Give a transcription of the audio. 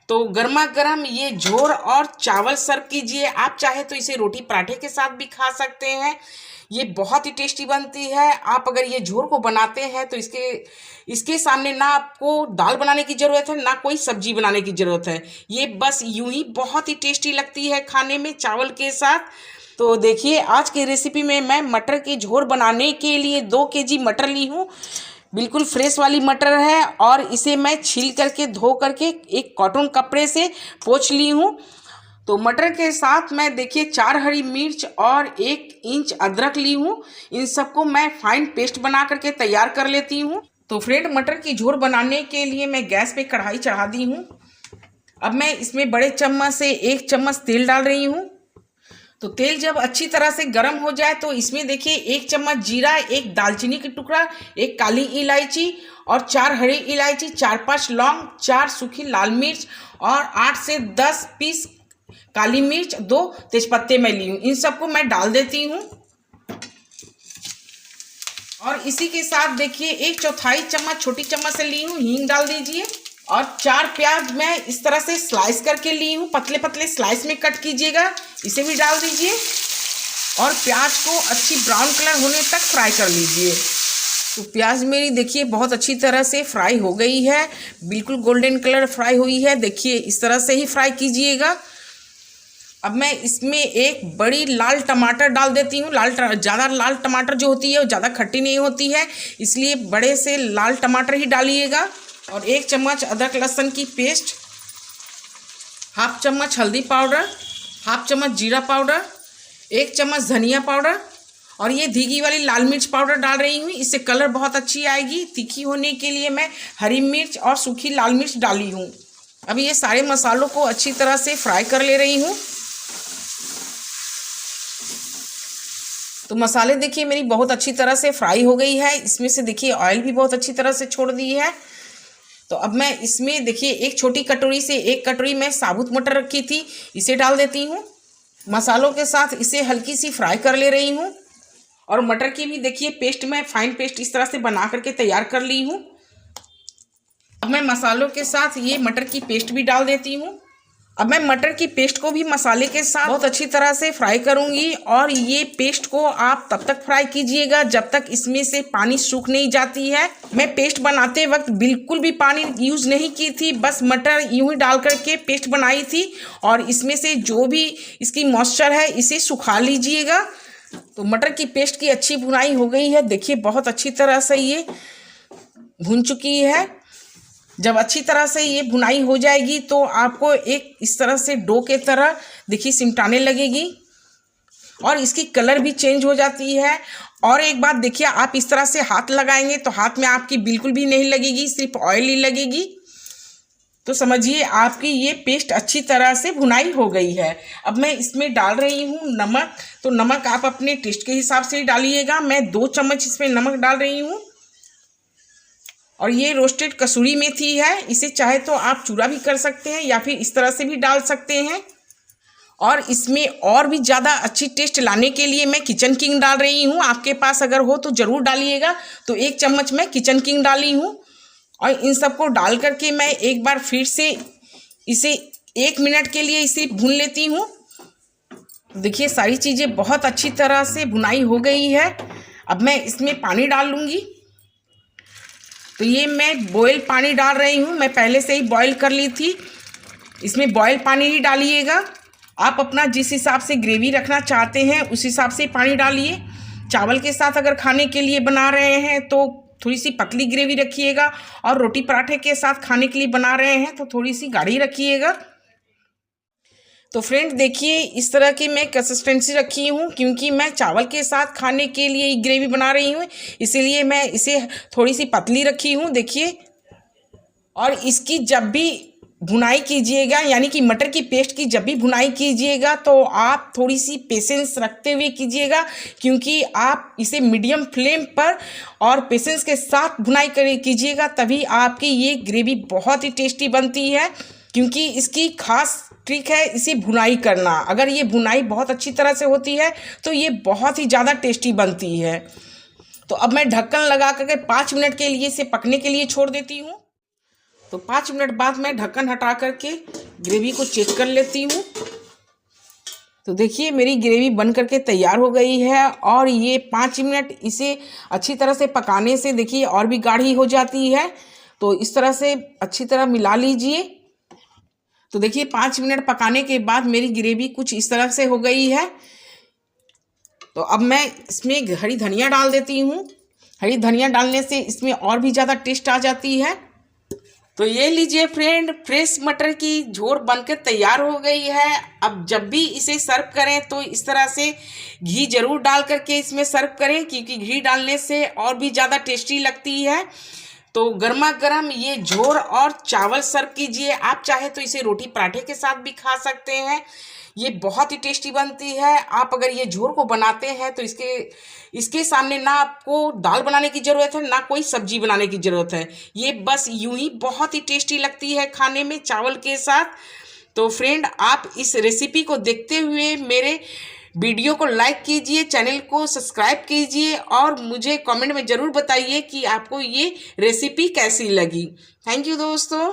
तो गर्मा गर्म ये झोर और चावल सर्व कीजिए। आप चाहे तो इसे रोटी पराठे के साथ भी खा सकते हैं। ये बहुत ही टेस्टी बनती है। आप अगर ये झोर को बनाते हैं तो इसके इसके सामने ना आपको दाल बनाने की ज़रूरत है, ना कोई सब्जी बनाने की ज़रूरत है। ये बस यूं ही बहुत ही टेस्टी लगती है खाने में चावल के साथ। तो देखिए, आज की रेसिपी में मैं मटर की झोर बनाने के लिए 2 केजी मटर ली हूँ। बिल्कुल फ्रेश वाली मटर है और इसे मैं छील करके धो करके एक कॉटन कपड़े से पोंछ ली हूँ। तो मटर के साथ मैं देखिए 4 हरी मिर्च और 1 इंच अदरक ली हूँ। इन सबको मैं फाइन पेस्ट बना करके तैयार कर लेती हूँ। तो फ्रेंड, मटर की झोर बनाने के लिए मैं गैस पे कढ़ाई चढ़ा दी हूँ। अब मैं इसमें बड़े चम्मच से 1 चम्मच तेल डाल रही हूँ। तो तेल जब अच्छी तरह से गर्म हो जाए तो इसमें देखिए 1 चम्मच जीरा, 1 दालचीनी का टुकड़ा, 1 काली इलायची और 4 हरी इलायची, 4-5 लौंग, 4 सूखी लाल मिर्च और 8 से 10 पीस काली मिर्च, 2 तेजपत्ते मैं ली हूँ। इन सबको मैं डाल देती हूँ। और इसी के साथ देखिए 1/4 चम्मच छोटी चम्मच से ली हूँ हींग डाल दीजिए। और 4 प्याज मैं इस तरह से स्लाइस करके ली हूँ, पतले पतले स्लाइस में कट कीजिएगा। इसे भी डाल दीजिए और प्याज को अच्छी ब्राउन कलर होने तक फ्राई कर लीजिए। तो प्याज मेरी देखिए बहुत अच्छी तरह से फ्राई हो गई है, बिल्कुल गोल्डन कलर फ्राई हुई है। देखिए इस तरह से ही फ्राई कीजिएगा। अब मैं इसमें एक बड़ी लाल टमाटर डाल देती हूँ। ज़्यादा लाल टमाटर जो होती है वो ज़्यादा खट्टी नहीं होती है, इसलिए बड़े से लाल टमाटर ही डालिएगा। और 1 चम्मच अदरक लहसुन की पेस्ट, 1/2 चम्मच हल्दी पाउडर, 1/2 चम्मच जीरा पाउडर, 1 चम्मच धनिया पाउडर और ये धीगी वाली लाल मिर्च पाउडर डाल रही हूँ। इससे कलर बहुत अच्छी आएगी। तीखी होने के लिए मैं हरी मिर्च और सूखी लाल मिर्च डाली हूँ। अब ये सारे मसालों को अच्छी तरह से फ्राई कर ले रही हूँ। तो मसाले देखिए मेरी बहुत अच्छी तरह से फ्राई हो गई है। इसमें से देखिए ऑयल भी बहुत अच्छी तरह से छोड़ दी है। तो अब मैं इसमें देखिए 1 छोटी कटोरी से 1 कटोरी में साबुत मटर रखी थी, इसे डाल देती हूँ। मसालों के साथ इसे हल्की सी फ्राई कर ले रही हूँ। और मटर की भी देखिए पेस्ट मैं फाइन पेस्ट इस तरह से बना करके तैयार कर ली हूँ। अब मैं मसालों के साथ ये मटर की पेस्ट भी डाल देती हूँ। अब मैं मटर की पेस्ट को भी मसाले के साथ बहुत अच्छी तरह से फ्राई करूंगी। और ये पेस्ट को आप तब तक फ्राई कीजिएगा जब तक इसमें से पानी सूख नहीं जाती है। मैं पेस्ट बनाते वक्त बिल्कुल भी पानी यूज़ नहीं की थी, बस मटर यूं ही डाल करके पेस्ट बनाई थी। और इसमें से जो भी इसकी मॉइस्चर है इसे सुखा लीजिएगा। तो मटर की पेस्ट की अच्छी भुनाई हो गई है। देखिए बहुत अच्छी तरह से ये भुन चुकी है। जब अच्छी तरह से ये भुनाई हो जाएगी तो आपको एक इस तरह से डो के तरह देखिए सिमटाने लगेगी और इसकी कलर भी चेंज हो जाती है। और एक बात देखिए, आप इस तरह से हाथ लगाएंगे तो हाथ में आपकी बिल्कुल भी नहीं लगेगी, सिर्फ ऑयल ही लगेगी। तो समझिए आपकी ये पेस्ट अच्छी तरह से भुनाई हो गई है। अब मैं इसमें डाल रही हूँ नमक। तो नमक आप अपने टेस्ट के हिसाब से ही डालिएगा। मैं 2 चम्मच इसमें नमक डाल रही हूँ। और ये रोस्टेड कसूरी मेथी है, इसे चाहे तो आप चूरा भी कर सकते हैं या फिर इस तरह से भी डाल सकते हैं। और इसमें और भी ज़्यादा अच्छी टेस्ट लाने के लिए मैं किचन किंग डाल रही हूँ। आपके पास अगर हो तो ज़रूर डालिएगा। तो 1 चम्मच मैं किचन किंग डाली हूँ। और इन सबको डाल करके मैं एक बार फिर से इसे 1 मिनट के लिए इसे भून लेती हूँ। देखिए सारी चीज़ें बहुत अच्छी तरह से भुनाई हो गई है। अब मैं इसमें पानी डाल लूँगी। तो ये मैं बॉयल पानी डाल रही हूँ, मैं पहले से ही बॉयल कर ली थी। इसमें बॉयल पानी ही डालिएगा। आप अपना जिस हिसाब से ग्रेवी रखना चाहते हैं उस हिसाब से पानी डालिए। चावल के साथ अगर खाने के लिए बना रहे हैं तो थोड़ी सी पतली ग्रेवी रखिएगा, और रोटी पराठे के साथ खाने के लिए बना रहे हैं तो थोड़ी सी गाढ़ी रखिएगा। तो फ्रेंड देखिए इस तरह की मैं कंसिस्टेंसी रखी हूँ, क्योंकि मैं चावल के साथ खाने के लिए ग्रेवी बना रही हूँ, इसीलिए मैं इसे थोड़ी सी पतली रखी हूँ। देखिए, और इसकी जब भी भुनाई कीजिएगा, यानी कि मटर की पेस्ट की जब भी भुनाई कीजिएगा तो आप थोड़ी सी पेशेंस रखते हुए कीजिएगा, क्योंकि आप इसे मीडियम फ्लेम पर और पेशेंस के साथ भुनाई कीजिएगा, तभी आपकी ये ग्रेवी बहुत ही टेस्टी बनती है। क्योंकि इसकी खास ट्रिक है इसे भुनाई करना। अगर ये भुनाई बहुत अच्छी तरह से होती है तो ये बहुत ही ज़्यादा टेस्टी बनती है। तो अब मैं ढक्कन लगा करके 5 मिनट के लिए इसे पकने के लिए छोड़ देती हूँ। तो 5 मिनट बाद मैं ढक्कन हटा करके ग्रेवी को चेक कर लेती हूँ। तो देखिए मेरी ग्रेवी बन करके तैयार हो गई है और ये 5 मिनट इसे अच्छी तरह से पकाने से देखिए और भी गाढ़ी हो जाती है। तो इस तरह से अच्छी तरह मिला लीजिए। तो देखिए 5 मिनट पकाने के बाद मेरी ग्रेवी कुछ इस तरह से हो गई है। तो अब मैं इसमें हरी धनिया डाल देती हूँ। हरी धनिया डालने से इसमें और भी ज़्यादा टेस्ट आ जाती है। तो ये लीजिए फ्रेंड, फ्रेश मटर की झोर बनकर तैयार हो गई है। अब जब भी इसे सर्व करें तो इस तरह से घी जरूर डाल करके इसमें सर्व करें, क्योंकि घी डालने से और भी ज़्यादा टेस्टी लगती है। तो गर्मा गर्म ये झोर और चावल सर्व कीजिए। आप चाहे तो इसे रोटी पराठे के साथ भी खा सकते हैं। ये बहुत ही टेस्टी बनती है। आप अगर ये झोर को बनाते हैं तो इसके सामने ना आपको दाल बनाने की ज़रूरत है, ना कोई सब्जी बनाने की ज़रूरत है। ये बस यूं ही बहुत ही टेस्टी लगती है खाने में चावल के साथ। तो फ्रेंड, आप इस रेसिपी को देखते हुए मेरे वीडियो को लाइक कीजिए, चैनल को सब्सक्राइब कीजिए और मुझे कमेंट में ज़रूर बताइए कि आपको ये रेसिपी कैसी लगी। थैंक यू दोस्तों।